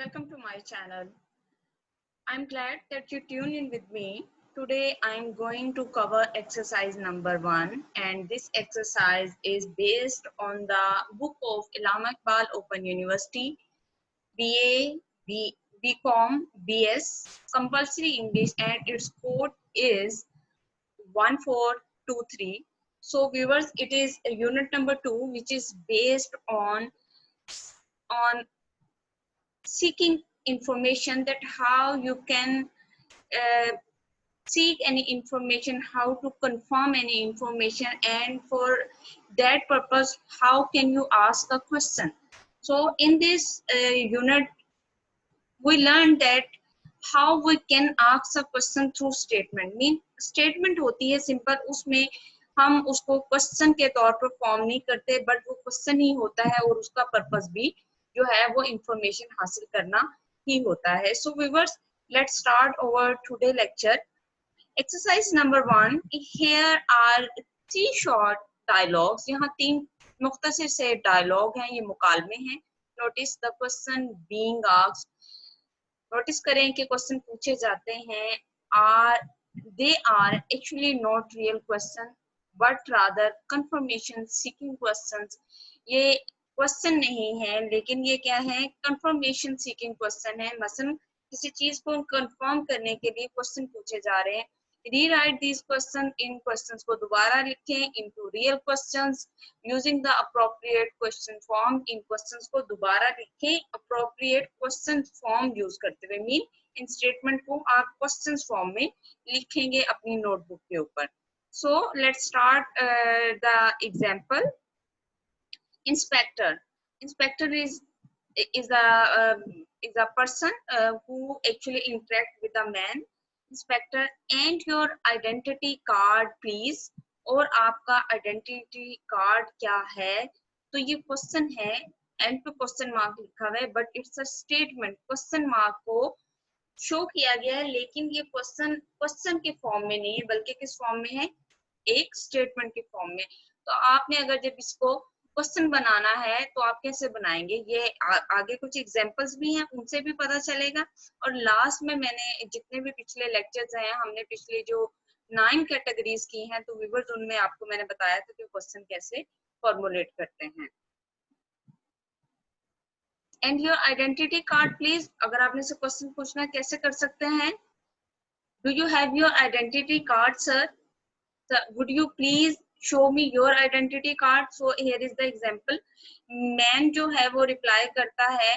Welcome to my channel. I'm glad that you tuned in with me. Today I'm going to cover exercise number 1, and this exercise is based on the book of Allama Iqbal Open University, BA, BCom, BS, Compulsory English, and its code is 1423. So viewers, it is unit number 2, which is based on seeking information, that how you can uh, seek any information, how to confirm any information, and for that purpose how can you ask a question. So in this unit we learned that how we can ask a question through statement. Mean statement होती है simple, उसमें हम उसको question के तौर पर form नहीं करते, बट वो क्वेश्चन ही होता है और उसका पर्पस भी जो है वो इंफॉर्मेशन हासिल करना ही होता है. So viewers, let's start our today lecture. Exercise number 1. Here are 3 short dialogues. यहाँ 3 मुख्तसर से डायलॉग हैं, ये मुकालमे हैं. Notice the question being asked. Notice करें कि क्वेश्चन पूछे जाते हैं. They are actually not real question, but rather confirmation seeking questions. ये क्वेश्चन नहीं है, लेकिन ये क्या है, कंफर्मेशन सीकिंग क्वेश्चन है. मसलन किसी चीज को कंफर्म करने के लिए क्वेश्चन पूछे जा रहे हैं. Rewrite these question, in questions को दोबारा लिखें into real questions using the appropriate question form. In questions को दोबारा लिखें अप्रोप्रिएट क्वेश्चन फॉर्म यूज करते हुए. मीन इन स्टेटमेंट को आप क्वेश्चन फॉर्म में लिखेंगे अपनी नोटबुक के ऊपर. So let's start the example. Inspector is a person who actually interact with a man. Inspector, and your identity card please. और आपका आइडेंटिटी कार्ड क्या है. तो ये क्वेश्चन है, एंड पे क्वेश्चन मार्क लिखा हुआ है, but it's a statement. Question mark को शो किया गया है, लेकिन ये क्वेश्चन के फॉर्म में नहीं है, बल्कि किस फॉर्म में है, एक स्टेटमेंट के फॉर्म में. तो आपने अगर जब इसको क्वेश्चन बनाना है तो आप कैसे बनाएंगे, ये आगे कुछ एग्जांपल्स भी हैं, उनसे भी पता चलेगा. और लास्ट में मैंने जितने भी पिछले लेक्चर्स हैं, हमने पिछले जो 9 कैटेगरीज की हैं, तो व्यूअर्स उनमें आपको मैंने बताया था कि क्वेश्चन कैसे फॉर्मुलेट करते हैं. And your identity card please. अगर आपने से क्वेश्चन पूछना कैसे कर सकते हैं. Do you have your identity card sir. Would you please show me your identity card. So here is the example. Man जो है वो reply करता है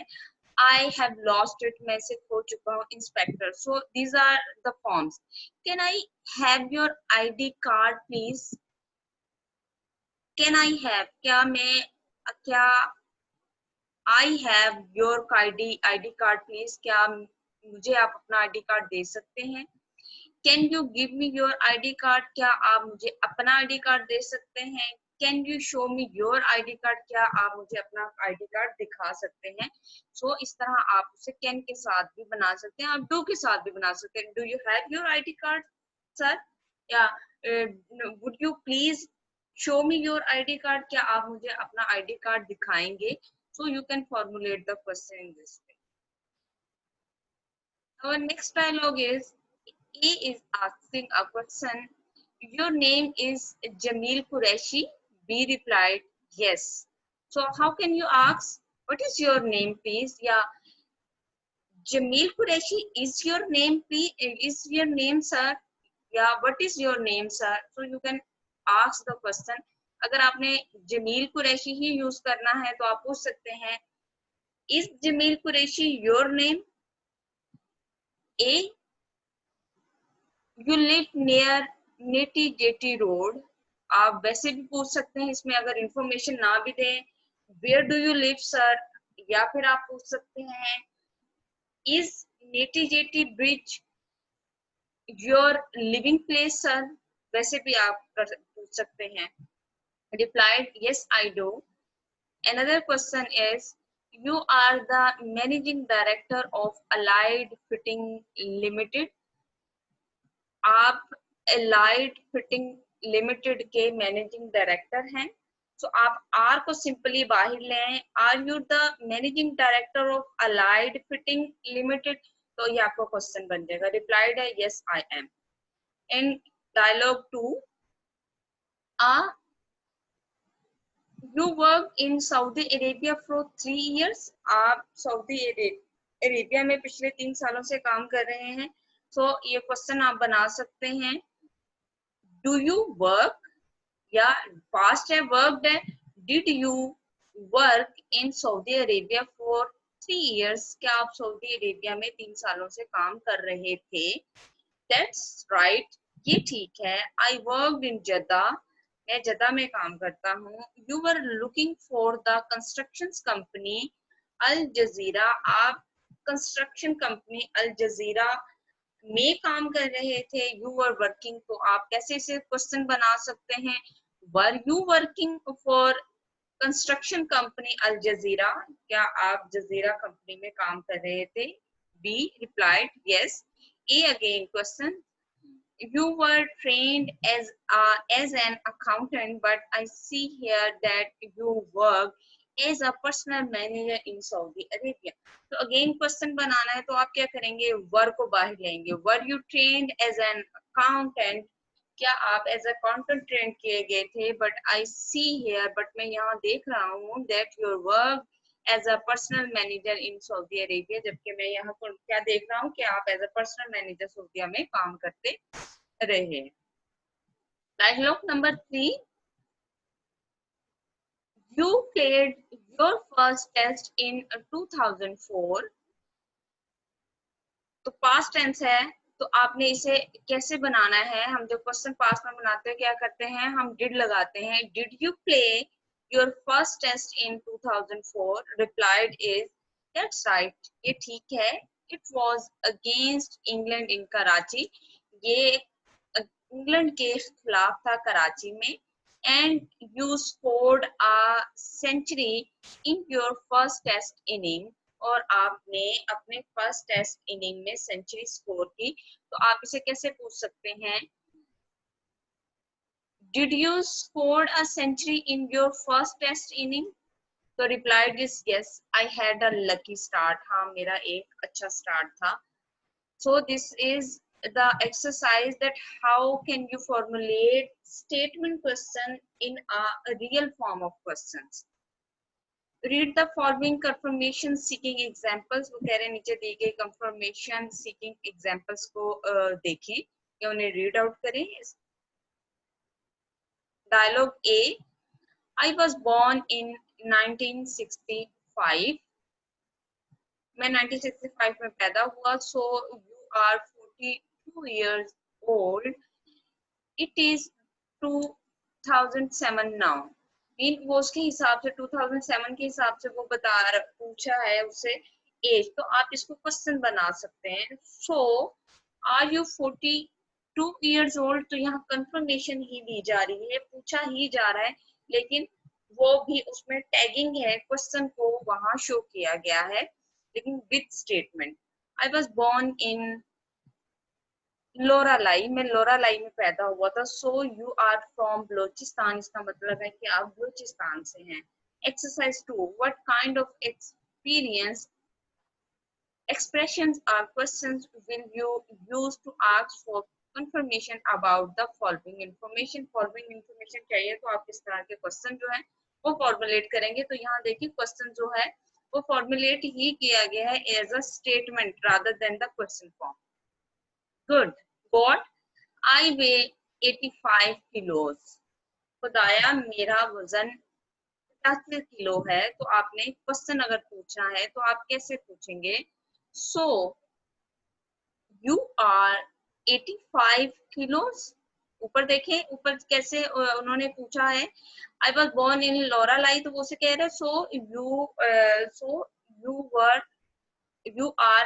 I have lost it, मैं इसे खो चुका हूँ inspector. So these are the forms. Can I have your ID card please. Can I have, क्या I have your ID card please. क्या मुझे आप अपना ID कार्ड दे सकते हैं. Can you give me your ID card. क्या आप मुझे अपना ID कार्ड दे सकते हैं. Can you show me your ID card. क्या आप मुझे अपना ID कार्ड दिखा सकते हैं. So इस तरह आप उसे can के साथ भी बना सकते हैं, आप do के साथ भी बना सकते हैं. Do you have your ID card sir. या would you please show me your ID card. क्या आप मुझे अपना ID कार्ड दिखाएंगे. So you can formulate the question in this way. Our next dialogue is, he is asking a question. Your name is Jamil Qureshi. B replied, yes. So how can you ask, what is your name please. Yeah, Jamil Qureshi is your name please. Is your name sir. Yeah, what is your name sir. So you can ask the question. अगर आपने जमील कुरैशी ही use करना है तो आप पूछ सकते हैं, is Jamil Qureshi your name. A, you live near Neti Jeti Road. आप वैसे भी पूछ सकते हैं इसमें, अगर इंफॉर्मेशन ना भी दें, where do you live sir. या फिर आप पूछ सकते हैं, is Neti Jeti Bridge your living place sir. वैसे भी आप पूछ सकते हैं. Replied, yes I do. Another question is, you are the managing director of Allied Fitting Limited. आप Allied Fitting Limited के मैनेजिंग डायरेक्टर हैं. सो आप आर को सिंपली बाहर लें, are you the managing director of Allied Fitting Limited, तो ये आपको क्वेश्चन बन जाएगा। रिप्लाइड है yes I am. In dialogue 2, you work in Saudi Arabia for 3 years, आप सऊदी अरेबिया में पिछले 3 सालों से काम कर रहे हैं। सो ये क्वेश्चन आप बना सकते हैं, डू यू वर्क, या पास्ट है वर्कड है, did you work in Saudi Arabia for 3 years, क्या आप सऊदी अरेबिया में 3 सालों से काम कर रहे थे। दैट्स राइट, ये ठीक है। आई वर्क इन जद्दा, मैं जद्दा में काम करता हूँ। You were looking for the construction company Al Jazeera, आप कंस्ट्रक्शन कंपनी अल जजीरा में काम कर रहे थे। यू वर वर्किंग, तो आप कैसे से क्वेश्चन बना सकते हैं, were you working for construction company Al Jazeera, क्या आप जजीरा कंपनी में काम कर रहे थे। B replied yes. A again question, you were trained as an accountant, but I see here that you work as a personal manager in Saudi Arabia. तो again question बनाना है, तो आप क्या करेंगे, वर को बाहर लेंगे। Were you trained as an accountant, क्या आप एज अकाउंटेंट ट्रेन किए गए थे। But I see here, but मैं यहाँ देख रहा हूँ, that your work as a personal manager in Saudi Arabia, जबकि मैं यहाँ पर क्या देख रहा हूँ कि आप एज अ पर्सनल मैनेजर सऊदिया में काम करते रहे। Dialogue number 3, you cleared your first test in 2004, तो पास्ट टेंस है, तो आपने इसे कैसे बनाना है। हम जब क्वेश्चन पास्ट में बनाते हैं क्या करते हैं, हम डिड लगाते हैं। Did you play your first test in 2004, replied is that's right, ये ठीक है। It was against England in Karachi, ये इंग्लैंड के खिलाफ था कराची में। And you scored a century in your first test inning, और आपने अपने फर्स्ट टेस्ट इनिंग में सेंचुरी स्कोर की। तो आप इसे कैसे पूछ सकते हैं, did you score a century in your first test inning, तो replied is yes I had a lucky start, हाँ मेरा एक अच्छा स्टार्ट था। So this is the exercise that how can you formulate statement question in a real form of questions. Read the following confirmation seeking examples, वो कह रहे हैं नीचे दी गई confirmation seeking examples को देखें या उन्हें read out करें। Dialogue A, I was born in 1965, मैं 1965 में पैदा हुआ। So you are 42 years old, it is 2007 now, mean वो उसके हिसाब से 2007 के हिसाब से वो पूछा है उससे एज, तो आप इसको क्वेश्चन बना सकते हैं। सो आर यू 42 years old, तो यहाँ कंफर्मेशन ही दी जा रही है, पूछा ही जा रहा है, लेकिन वो भी उसमें टैगिंग है, क्वेश्चन को वहां शो किया गया है, लेकिन with statement. I was born in Loralai, मैं लोरालाई में पैदा हुआ था। So you are from Balochistan, इसका मतलब है कि आप बलोचिस्तान से हैं। Exercise 2, what kind of experience expressions or questions will you use to ask for confirmation about the following information। following information चाहिए तो आप इस तरह के क्वेश्चन जो है वो फॉर्मुलेट करेंगे। तो यहाँ देखिए क्वेश्चन जो है वो फॉर्मुलेट ही किया गया है as a statement rather than the question form. Good. Got, I weigh 85 kilos, खुदाया मेरा वजन 85 किलो है। तो आपने क्वेश्चन अगर पूछा है तो आप कैसे पूछेंगे, सो यू आर 85 kilos, ऊपर देखें ऊपर कैसे उन्होंने पूछा है, आई वॉज बोर्न इन लोरालाई, तो वो से कह रहे so you were you are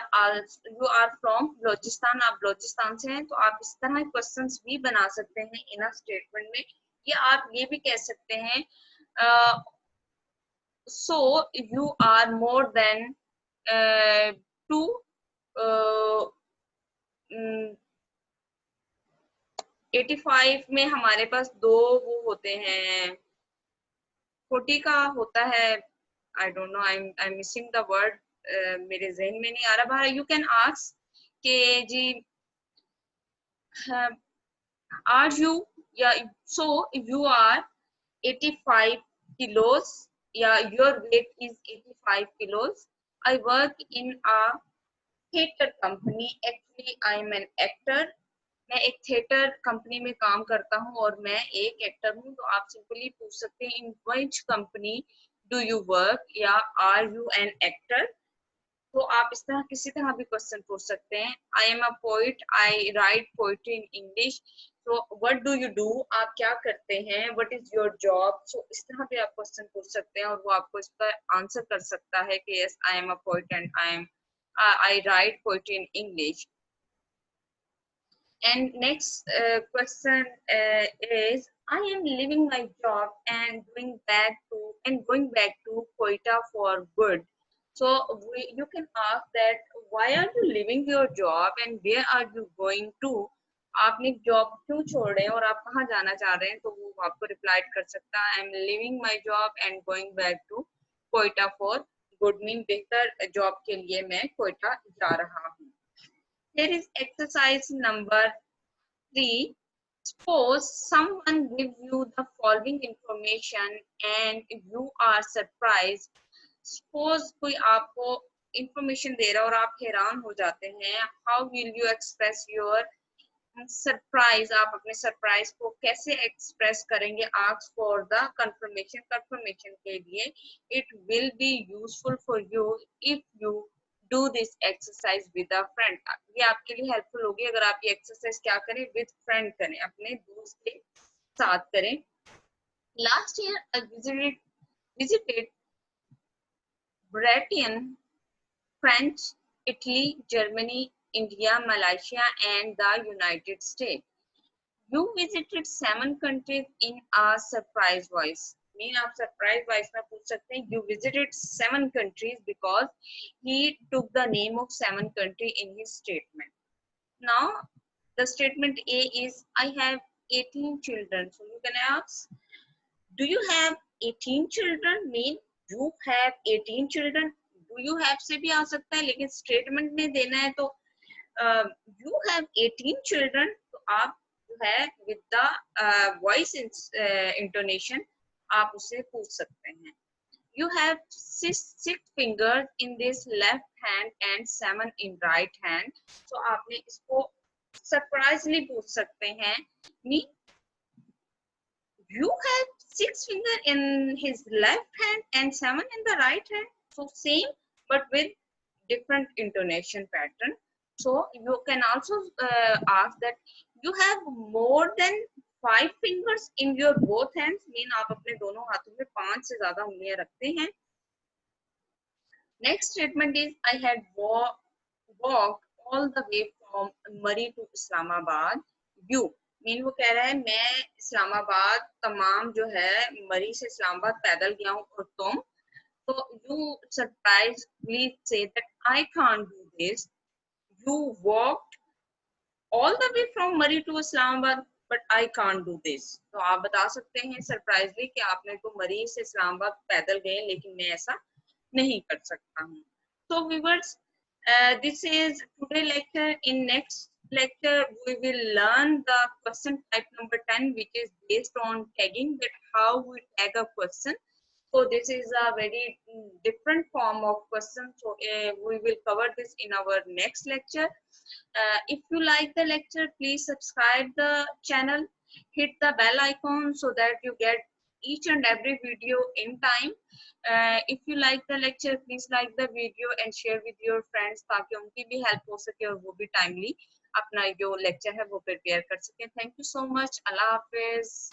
from Balochistan, आप बलोचिस्तान से हैं। तो आप इस तरह क्वेश्चंस भी बना सकते हैं इन अ स्टेटमेंट में। या आप ये भी कह सकते हैं so you are more than 2 85 में हमारे पास 2 वो होते हैं 40 का होता है, I don't know, I missing the word, मेरे जहन में नहीं आ रहा बाहर। यू कैन आस्क के जी आर यू, या so you are 85 kilos, yeah, your weight is 85 kilos. I work in a theater company. Actually, I am an actor. मैं एक थिएटर कंपनी में काम करता हूँ और मैं एक एक्टर हूँ। तो आप सिंपली पूछ सकते हैं in which company do you work, या आर यू एन एक्टर। तो आप इस तरह किसी तरह भी क्वेश्चन पूछ सकते हैं। I am a poet, I right poetry in English. तो व्हाट डू यू डू, आप क्या करते हैं, व्हाट इज योर जॉब। सो इस तरह भी आप क्वेश्चन पूछ सकते हैं और वो आपको इस पर आंसर कर सकता है कि yes I am a poet and I right poetry in English. And next question is, I am leaving my job and going back to Quetta for good. So you can ask that, why are you leaving your job and where are you going to? आपने job क्यों छोड़ रहे हैं और आप कहाँ जाना चाह रहे हैं, तो वो आपको रिप्लाई कर सकता है, I am leaving my job and going back to Quetta for good, mean बेहतर जॉब के लिए मैं कोयटा जा रहा हूँ। Here is exercise number 3. Suppose someone gives you the following information and you are surprised. Suppose कोई आपको information दे रहा है और आप हैरान हो जाते हैं। How will you express your surprise? आप अपने surprise को कैसे express करेंगे? Ask for the confirmation. Confirmation के लिए it will be useful for you if you do this exercise with a friend. ये आपके लिए helpful होगी अगर आप ये exercise क्या करें, with friend करें, अपने दोस्त के साथ करें। Last year I visited Britain, France, Italy, Germany, India, Malaysia and the United States. You visited 7 countries in a surprise voice. Mean आप सरप्राइज वॉइस में पूछ सकते हैं you visited 7 countries because he took the name of 7 country in his statement. Now the statement A is, I have 18 children. So you can ask, do you have 18 children? Mean you have 18 children. Do you have से भी आ सकता है, लेकिन statement में देना है तो you have 18 children, तो आप जो है with the voice intonation आप उसे पूछ सकते हैं। You have six fingers in this left hand and 7 in right hand. So आपने इसको सरप्राइजली पूछ सकते हैं, Me, you have 6 fingers in his left hand and 7 in the right hand. So same but with different intonation pattern. So you can also ask that you have more than 5 fingers in your both hands. Mean आप अपने दोनों हाथों में 5 से ज्यादा उंगलियां रखते हैं। Next statement is, I had walked all the way from Murree to Islamabad. You mean वो कह रहा है मैं इस्लामाबाद तमाम जो है मरी से इस्लामाबाद पैदल गया हूँ और तुम, so you surprisingly say that I can't do this. You walked all the way from Murree to Islamabad, but I can't do this. तो आप बता सकते हैं सरप्राइजली कि आपने तो मरी से इस्लामाबाद पैदल गए लेकिन मैं ऐसा नहीं कर सकता हूँ। So viewers, this is today lecture. In next lecture we will learn the question type number 10, which is based on tagging, that how we tag a question. So this is a very different form of question. So we will cover this in our next lecture. If you like the lecture, please subscribe the channel, hit the bell icon so that you get each and every video in time. If you like the lecture, please like the video and share with your friends ताकि उनकी भी help हो सके और वो भी timely अपना जो lecture है वो prepare कर सके. Thank you so much. Allah Hafiz.